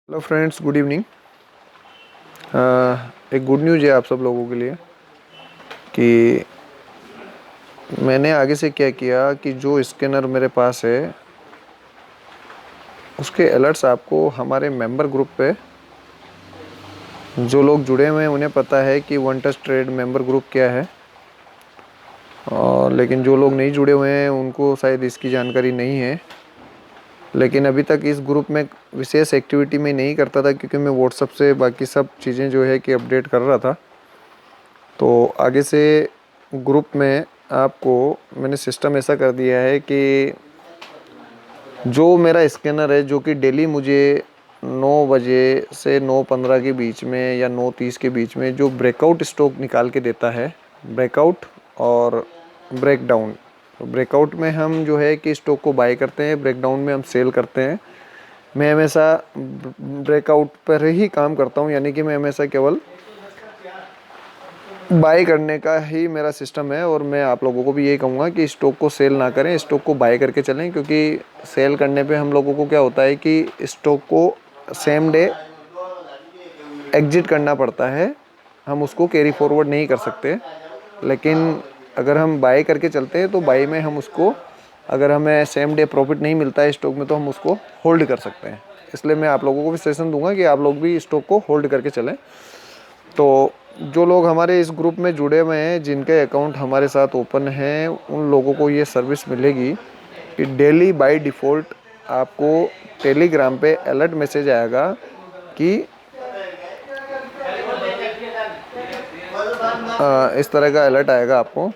Hello friends, good evening. एक good news है आप सब लोगों के लिए कि मैंने आगे से क्या किया कि जो स्कैनर मेरे पास है उसके अलर्ट्स आपको हमारे मेंबर ग्रुप पे जो लोग जुड़े हुए हैं उन्हें पता है कि one touch trade member group क्या है, और लेकिन जो लोग नहीं जुड़े हुए हैं उनको शायद इसकी जानकारी नहीं है। लेकिन अभी तक इस ग्रुप में विशेष एक्टिविटी में नहीं करता था क्योंकि मैं व्हाट्सएप से बाकी सब चीज़ें जो है कि अपडेट कर रहा था। तो आगे से ग्रुप में आपको मैंने सिस्टम ऐसा कर दिया है कि जो मेरा स्कैनर है जो कि डेली मुझे 9 बजे से 9:15 के बीच में या 9:30 के बीच में जो ब्रेकआउट स्टॉक निकाल के देता है, ब्रेकआउट और ब्रेकडाउन। तो ब्रेकआउट में हम जो है कि स्टॉक को बाय करते हैं, ब्रेकडाउन में हम सेल करते हैं। मैं हमेशा ब्रेकआउट पर ही काम करता हूँ, यानी कि मैं हमेशा केवल बाय करने का ही मेरा सिस्टम है। और मैं आप लोगों को भी यही कहूँगा कि स्टॉक को सेल ना करें, स्टॉक को बाय करके चलें, क्योंकि सेल करने पे हम लोगों को क्या होता है कि स्टॉक को सेम डे एग्जिट करना पड़ता है, हम उसको कैरी फॉरवर्ड नहीं कर सकते। लेकिन अगर हम बाय करके चलते हैं तो बाय में हम उसको, अगर हमें सेम डे प्रॉफिट नहीं मिलता है स्टॉक में, तो हम उसको होल्ड कर सकते हैं। इसलिए मैं आप लोगों को भी सजेशन दूंगा कि आप लोग भी स्टॉक को होल्ड करके चलें। तो जो लोग हमारे इस ग्रुप में जुड़े हुए हैं, जिनके अकाउंट हमारे साथ ओपन हैं, उन लोगों को ये सर्विस मिलेगी कि डेली बाय डिफ़ॉल्ट आपको टेलीग्राम पे अलर्ट मैसेज आएगा कि इस तरह का अलर्ट आएगा आपको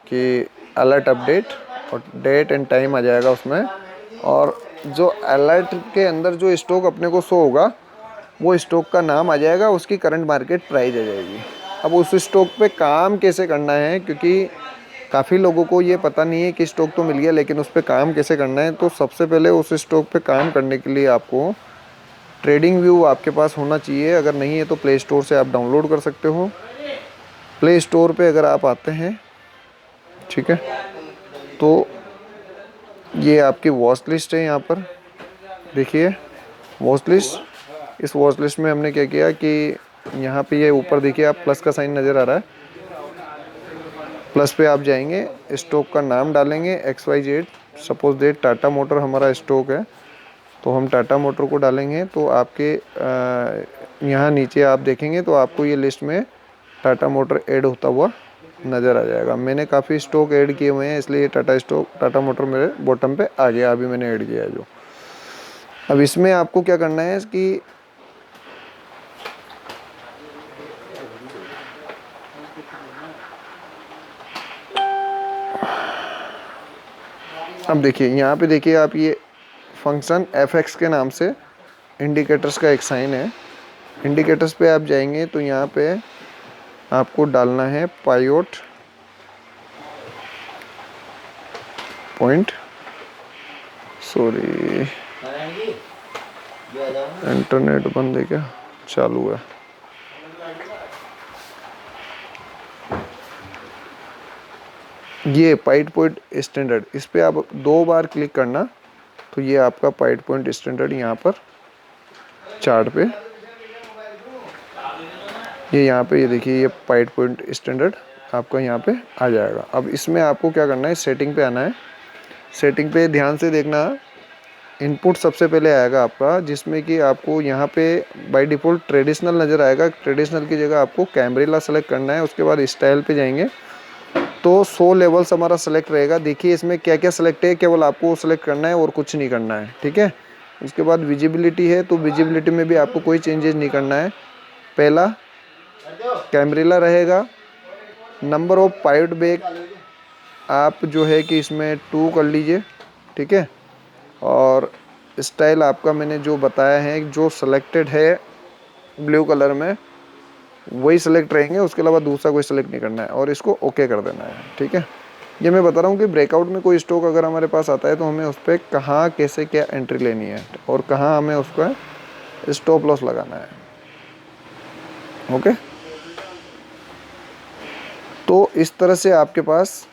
कि अलर्ट अपडेट, और डेट एंड टाइम आ जाएगा उसमें। और जो अलर्ट के अंदर जो स्टॉक अपने को शो होगा वो स्टॉक का नाम आ जाएगा, उसकी करंट मार्केट प्राइस आ जाएगी। अब उस स्टॉक पे काम कैसे करना है, क्योंकि काफ़ी लोगों को ये पता नहीं है कि स्टॉक तो मिल गया लेकिन उस पर काम कैसे करना है। तो सबसे पहले उस स्टॉक पे काम करने के लिए आपको ट्रेडिंग व्यू आपके पास होना चाहिए। अगर नहीं है तो प्ले स्टोर से आप डाउनलोड कर सकते हो। प्ले स्टोर पे अगर आप आते हैं, ठीक है, तो ये आपकी वॉच लिस्ट है। यहाँ पर देखिए वॉच लिस्ट। इस वॉच लिस्ट में हमने क्या किया कि यहाँ पे ये ऊपर देखिए आप प्लस का साइन नज़र आ रहा है, प्लस पे आप जाएंगे, स्टॉक का नाम डालेंगे XYZ। Suppose date Tata motor हमारा स्टॉक है, तो हम टाटा मोटर को डालेंगे। तो आपके यहाँ नीचे आप देखेंगे तो आपको ये लिस्ट में टाटा मोटर ऐड होता हुआ नज़र आ जाएगा। मैंने काफ़ी स्टॉक ऐड किए हुए हैं, इसलिए ये टाटा मोटर मेरे बॉटम पे आ गया, अभी मैंने ऐड किया है जो। अब इसमें आपको क्या करना है कि अब देखिए यहाँ पे देखिए आप, ये फंक्शन FX के नाम से इंडिकेटर्स का एक साइन है। इंडिकेटर्स पे आप जाएंगे तो यहाँ पे आपको डालना है पायोट पॉइंट, सॉरी इंटरनेट बंद है क्या, चालू है। ये पाइट पॉइंट स्टैंडर्ड, इस पे आप 2 बार क्लिक करना तो ये आपका पाइट पॉइंट स्टैंडर्ड यहाँ पर चार्ट पे, ये यहाँ पे, ये देखिए ये पाइट पॉइंट स्टैंडर्ड आपका यहाँ पे आ जाएगा। अब इसमें आपको क्या करना है, सेटिंग पे आना है। सेटिंग पे ध्यान से देखना, इनपुट सबसे पहले आएगा आपका, जिसमें कि आपको यहाँ पे बाय डिफ़ॉल्ट ट्रेडिशनल नज़र आएगा। ट्रेडिशनल की जगह आपको कैमरेला सेलेक्ट करना है। उसके बाद स्टाइल पे जाएंगे तो 100 लेवल्स हमारा सेलेक्ट रहेगा। देखिए इसमें क्या क्या सेलेक्ट है, केवल आपको सेलेक्ट करना है और कुछ नहीं करना है, ठीक है। उसके बाद विजिबिलिटी है, तो विजिबिलिटी में भी आपको कोई चेंजेस नहीं करना है। पहला कैमरेला रहेगा। नंबर ऑफ पाइड बैग आप जो है कि इसमें 2 कर लीजिए, ठीक है। और स्टाइल आपका मैंने जो बताया है, जो सेलेक्टेड है ब्लू कलर में, वही सेलेक्ट रहेंगे। उसके अलावा दूसरा कोई सेलेक्ट नहीं करना है और इसको ओके कर देना है, ठीक है। ये मैं बता रहा हूँ कि ब्रेकआउट में कोई स्टॉक अगर हमारे पास आता है तो हमें उस पर कहाँ कैसे क्या एंट्री लेनी है और कहाँ हमें उसका स्टॉप लॉस लगाना है, ओके। तो इस तरह से आपके पास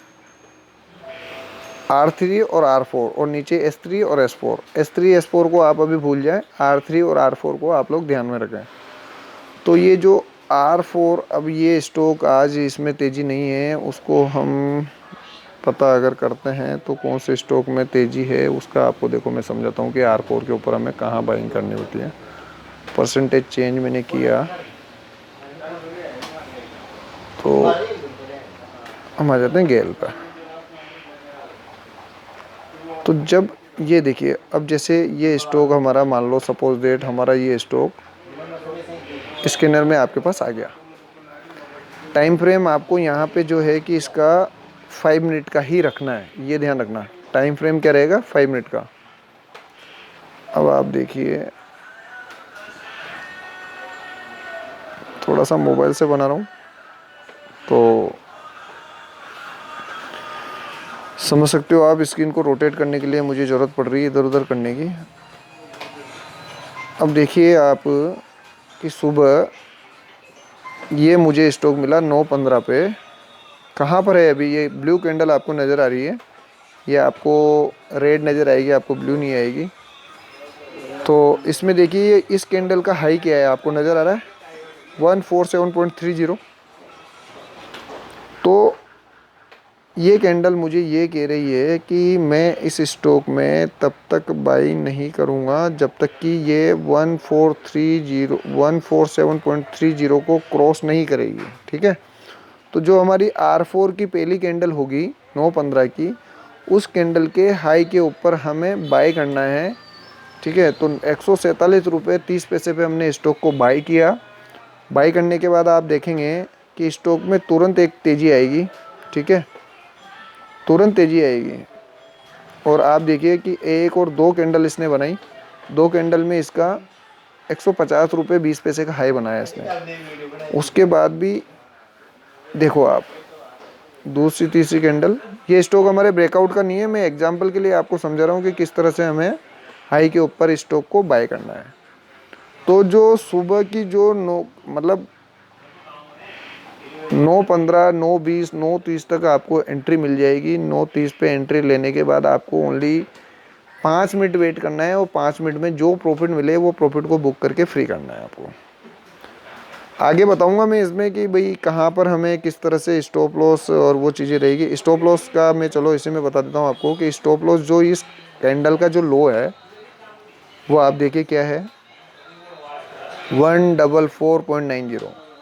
R3 और R4 और नीचे S3 और S4। S3 S4 को आप अभी भूल जाएं, R3 और R4 को आप लोग ध्यान में रखें। तो ये जो R4, अब ये स्टॉक आज इसमें तेज़ी नहीं है, उसको हम पता अगर करते हैं तो कौन से स्टॉक में तेज़ी है उसका आपको देखो मैं समझाता हूँ कि R4 के ऊपर हमें कहाँ बाइंग करनी होती है। परसेंटेज चेंज मैंने किया तो हम आ जाते हैं गेल पर। तो जब ये देखिए, अब जैसे ये स्टॉक हमारा, मान लो सपोज डेट हमारा ये स्टॉक स्कैनर में आपके पास आ गया। टाइम फ्रेम आपको यहाँ पे जो है कि इसका 5 मिनट का ही रखना है, ये ध्यान रखना। टाइम फ्रेम क्या रहेगा? 5 मिनट का। अब आप देखिए, थोड़ा सा मोबाइल से बना रहा हूँ तो समझ सकते हो आप। स्क्रीन को रोटेट करने के लिए मुझे ज़रूरत पड़ रही है इधर उधर करने की। अब देखिए आप कि सुबह ये मुझे स्टॉक मिला 9:15 पे। कहाँ पर है अभी? ये ब्लू कैंडल आपको नज़र आ रही है, ये आपको रेड नज़र आएगी, आपको ब्लू नहीं आएगी। तो इसमें देखिए इस कैंडल का हाई क्या है, आपको नज़र आ रहा है 147.30। तो ये कैंडल मुझे ये कह रही है कि मैं इस स्टॉक में तब तक बाई नहीं करूँगा जब तक कि ये 147.30 को क्रॉस नहीं करेगी। ठीक है, तो जो हमारी R4 की पहली कैंडल होगी 9:15 की, उस कैंडल के हाई के ऊपर हमें बाई करना है। ठीक है, तो 147 रुपये 30 पैसे पे हमने स्टॉक को बाई किया। बाई करने के बाद आप देखेंगे कि स्टॉक में तुरंत एक तेज़ी आएगी। ठीक है, तुरंत तेज़ी आएगी। और आप देखिए कि एक और दो कैंडल इसने बनाई, दो कैंडल में इसका 150 रुपये 20 पैसे का हाई बनाया इसने। उसके बाद भी देखो आप दूसरी तीसरी कैंडल, ये स्टॉक हमारे ब्रेकआउट का नहीं है, मैं एग्जांपल के लिए आपको समझा रहा हूँ कि किस तरह से हमें हाई के ऊपर स्टॉक को बाय करना है। तो जो सुबह की जो 9:15, 9:20, 9:30 तक आपको एंट्री मिल जाएगी। 9:30 पे एंट्री लेने के बाद आपको ओनली 5 मिनट वेट करना है और 5 मिनट में जो प्रॉफिट मिले वो प्रॉफिट को बुक करके फ्री करना है आपको। आगे बताऊंगा मैं इसमें कि भाई कहाँ पर हमें किस तरह से स्टॉप लॉस और वो चीज़ें रहेगी। स्टॉप लॉस का मैं चलो इसी में बता देता हूँ आपको कि स्टॉप लॉस जो इस कैंडल का जो लो है वो आप देखिए क्या है 144.90।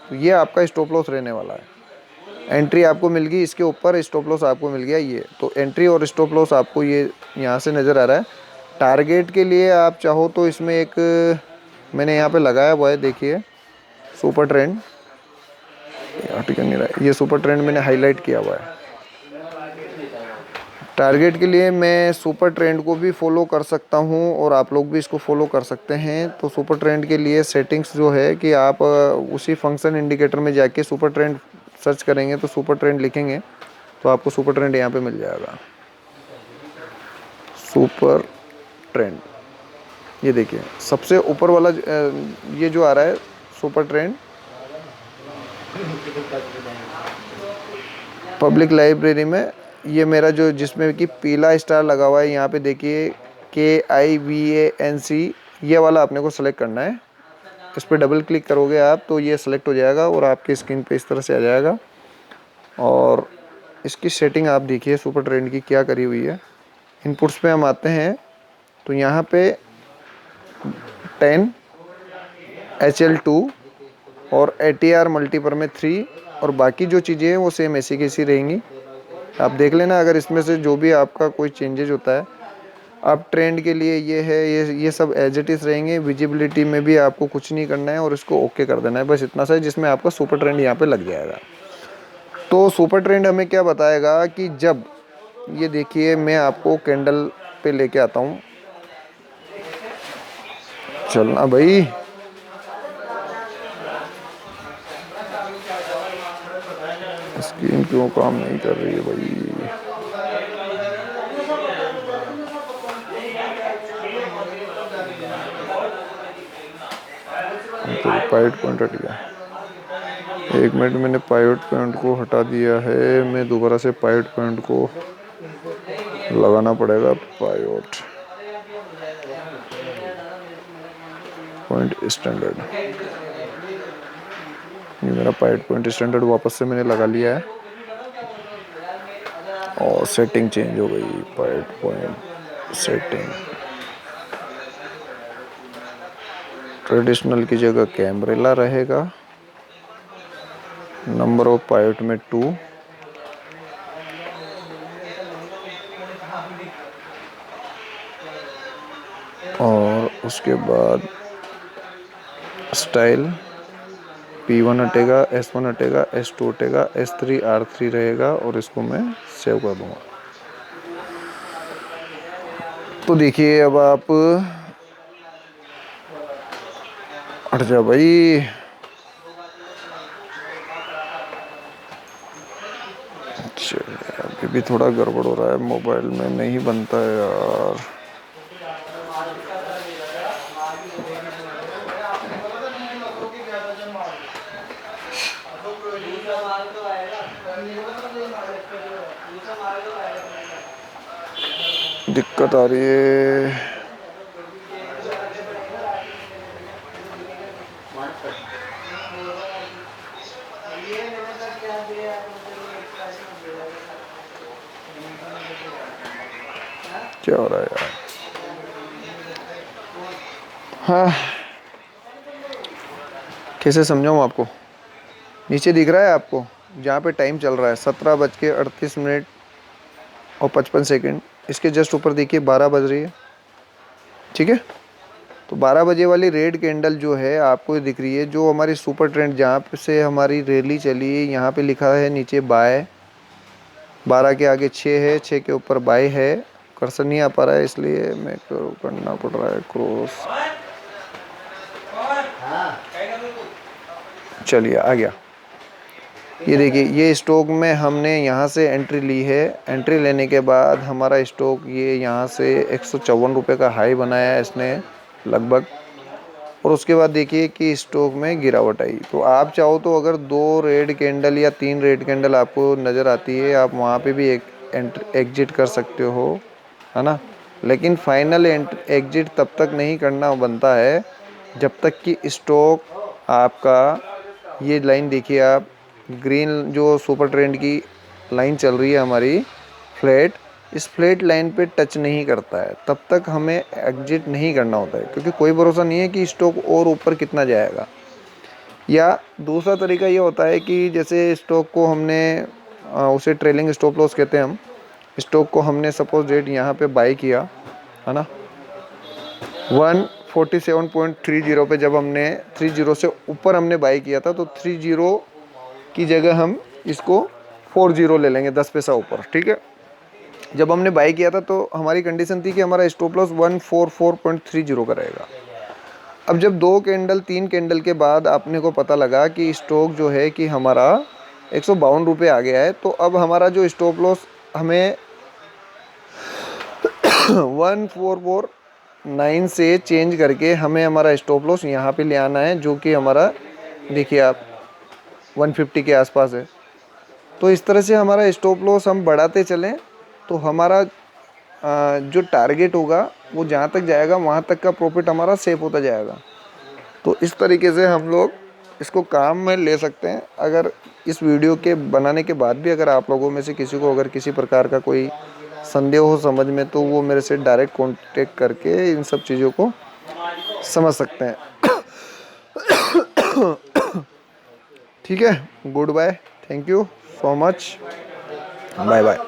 तो ये आपका स्टॉप लॉस रहने वाला है। एंट्री आपको मिल गई इसके ऊपर, स्टॉप लॉस आपको मिल गया ये। तो एंट्री और स्टॉप लॉस आपको ये यहाँ से नज़र आ रहा है। टारगेट के लिए आप चाहो तो इसमें एक मैंने यहाँ पे लगाया हुआ है, देखिए सुपर ट्रेंड, आर्टिकल नहीं रहा है, ये सुपर ट्रेंड मैंने हाईलाइट किया हुआ है। टारगेट के लिए मैं सुपर ट्रेंड को भी फॉलो कर सकता हूँ और आप लोग भी इसको फॉलो कर सकते हैं। तो सुपर ट्रेंड के लिए सेटिंग्स जो है कि आप उसी फंक्शन इंडिकेटर में जाके सुपर ट्रेंड सर्च करेंगे तो सुपर ट्रेंड लिखेंगे तो आपको सुपर ट्रेंड यहाँ पे मिल जाएगा। सुपर ट्रेंड ये देखिए सबसे ऊपर वाला ये जो आ रहा है सुपर ट्रेंड, पब्लिक लाइब्रेरी में ये मेरा जो जिसमें कि पीला स्टार लगा हुआ है, यहाँ पे देखिए KIVANC, ये वाला अपने को सेलेक्ट करना है। इस पर डबल क्लिक करोगे आप तो ये सेलेक्ट हो जाएगा और आपके स्क्रीन पे इस तरह से आ जाएगा। और इसकी सेटिंग आप देखिए सुपर ट्रेंड की क्या करी हुई है। इनपुट्स पे हम आते हैं तो यहाँ पे 10 HL2 और ATR मल्टीपर में 3 और बाकी जो चीज़ें हैं वो सेम ऐसी की ऐसी रहेंगी। आप देख लेना अगर इसमें से जो भी आपका कोई चेंजेज होता है। अब ट्रेंड के लिए ये है, ये सब एज इट इज़ रहेंगे। विजिबिलिटी में भी आपको कुछ नहीं करना है और इसको ओके कर देना है, बस इतना सा जिसमें आपका सुपर ट्रेंड यहाँ पे लग जाएगा। तो सुपर ट्रेंड हमें क्या बताएगा कि जब ये देखिए मैं आपको कैंडल पे लेके आता हूँ, चलना भाई, स्क्रीन क्यों काम नहीं कर रही है भाई। तो पाइवट पॉइंट हट गया, 1 मिनट मैंने पाइवट पॉइंट को हटा दिया है। मैं दोबारा से पाइवट पॉइंट को लगाना पड़ेगा पायोट पॉइंट स्टैंडर्ड। ये मेरा पाइट पॉइंट स्टैंडर्ड वापस से मैंने लगा लिया है और सेटिंग चेंज हो गई। पाइट पॉइंट सेटिंग ट्रेडिशनल की जगह कैमरेला रहेगा। नंबर ऑफ पाइट में 2। और उसके बाद स्टाइल P1 हटेगा, S1 हटेगा, S2 हटेगा, S3 R3 रहेगा और इसको मैं सेव कर दूंगा। तो देखिए अब आप हट जा भाई। चलिए अभी भी थोड़ा गड़बड़ हो रहा है, मोबाइल में नहीं बनता है यार। दिक्कत आ रही है। क्या हो रहा है यार? हाँ, कैसे समझाऊँ आपको? नीचे दिख रहा है आपको जहाँ पे टाइम चल रहा है 17:38 और 55 सेकंड। इसके जस्ट ऊपर देखिए 12 बज रही है, ठीक है। तो 12 बजे वाली रेड कैंडल जो है आपको दिख रही है, जो हमारी सुपर ट्रेंड जहाँ से हमारी रैली चली है, यहाँ पे लिखा है नीचे बाय। 12 के आगे 6 है, 6 के ऊपर बाय है। कर्सर नहीं आ पा रहा है इसलिए मैं करना पड़ रहा है क्रॉस। चलिए आ गया। ये देखिए ये स्टॉक में हमने यहाँ से एंट्री ली है। एंट्री लेने के बाद हमारा स्टॉक ये यहाँ से 154 रुपये का हाई बनाया है इसने लगभग। और उसके बाद देखिए कि स्टॉक में गिरावट आई। तो आप चाहो तो अगर 2 रेड कैंडल या 3 रेड कैंडल आपको नज़र आती है, आप वहाँ पे भी एग्जिट कर सकते हो, है ना। लेकिन फाइनल एग्जिट तब तक नहीं करना बनता है जब तक कि स्टॉक आपका, ये लाइन देखिए आप, ग्रीन जो सुपर ट्रेंड की लाइन चल रही है हमारी फ्लैट, इस फ्लैट लाइन पे टच नहीं करता है तब तक हमें एग्जिट नहीं करना होता है, क्योंकि कोई भरोसा नहीं है कि स्टॉक और ऊपर कितना जाएगा। या दूसरा तरीका ये होता है कि जैसे स्टॉक को हमने उसे ट्रेलिंग स्टॉप लॉस कहते हैं हम। स्टॉक को हमने सपोज डेट यहाँ पे बाई किया, है ना, 147.30 पे, जब हमने 30 से ऊपर हमने बाई किया था, तो 30 की जगह हम इसको 40 ले लेंगे, 10 पैसा ऊपर, ठीक है। जब हमने बाई किया था तो हमारी कंडीशन थी कि हमारा स्टॉप लॉस 144.30 का रहेगा। अब जब 2 कैंडल 3 कैंडल के बाद आपने को पता लगा कि स्टॉक जो है कि हमारा 152 रुपये आ गया है, तो अब हमारा जो स्टॉप लॉस हमें 1449 से चेंज करके हमें हमारा स्टॉप लॉस यहाँ पे ले आना है, जो कि हमारा देखिए आप 150 के आसपास है। तो इस तरह से हमारा स्टॉप लॉस हम बढ़ाते चलें तो हमारा जो टारगेट होगा वो जहाँ तक जाएगा वहाँ तक का प्रॉफिट हमारा सेव होता जाएगा। तो इस तरीके से हम लोग इसको काम में ले सकते हैं। अगर इस वीडियो के बनाने के बाद भी अगर आप लोगों में से किसी को अगर किसी प्रकार का कोई संदेह हो समझ में, तो वो मेरे से डायरेक्ट कांटेक्ट करके इन सब चीज़ों को समझ सकते हैं। ठीक है, good bye, thank you so much, bye bye.